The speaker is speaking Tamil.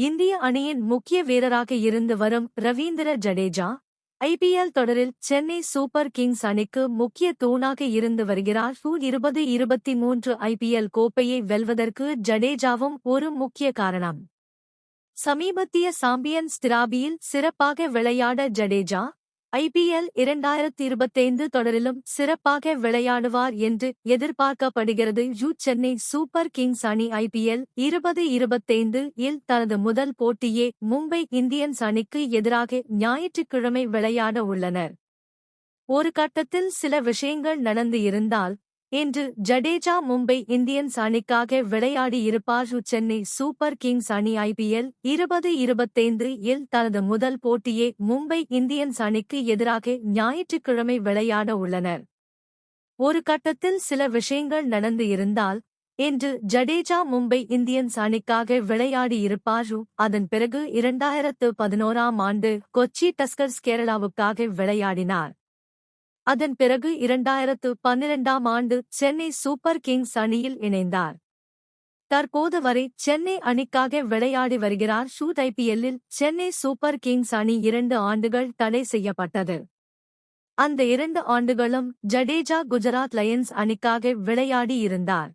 இந்திய அணியின் முக்கிய வீரராக இருந்து வரும் ரவீந்திர ஜடேஜா, ஐபிஎல் தொடரில் சென்னை சூப்பர் கிங்ஸ் அணிக்கு முக்கிய தூணாக இருந்து வருகிறார். 2023 ஐபிஎல் கோப்பையை வெல்வதற்கு ஜடேஜாவும் ஒரு முக்கிய காரணம். சமீபத்திய சாம்பியன்ஸ் டிராபியில் சிறப்பாக விளையாட ஜடேஜா, ஐபிஎல் 2025 தொடரிலும் சிறப்பாக விளையாடுவார் என்று எதிர்பார்க்கப்படுகிறது. சென்னை சூப்பர் கிங்ஸ் அணி ஐபிஎல் 2025 இல் தனது முதல் போட்டியே மும்பை இந்தியன்ஸ் அணிக்கு எதிராக ஞாயிற்றுக்கிழமை விளையாட உள்ளனர். ஒரு கட்டத்தில் சில விஷயங்கள் நடந்து இருந்தால் இன்று ஜடேஜா மும்பை இந்தியன்ஸ் அணிக்காக விளையாடி இருப்பார். சென்னை சூப்பர் கிங்ஸ் அணி ஐபிஎல் 2025 இல் தனது முதல் போட்டியே மும்பை இந்தியன்ஸ் அணிக்கு எதிராக ஞாயிற்றுக்கிழமை விளையாட உள்ளனர். ஒரு கட்டத்தில் சில விஷயங்கள் நடந்து இருந்தால் இன்று ஜடேஜா மும்பை இந்தியன்ஸ் அணிக்காக விளையாடி இருப்பார். அதன் பிறகு 2011ஆம் ஆண்டு கொச்சி டஸ்கர்ஸ் கேரளாவுக்காக விளையாடினார். அதன் பிறகு 2012ஆம் ஆண்டு சென்னை சூப்பர் கிங்ஸ் அணியில் இணைந்தார். தற்போது வரை சென்னை அணிக்காக விளையாடி வருகிறார். ஐபிஎல்லில் சென்னை சூப்பர் கிங்ஸ் அணி 2 ஆண்டுகள் தடை செய்யப்பட்டது. அந்த 2 ஆண்டுகளும் ஜடேஜா குஜராத் லயன்ஸ் அணிக்காக விளையாடி இருந்தார்.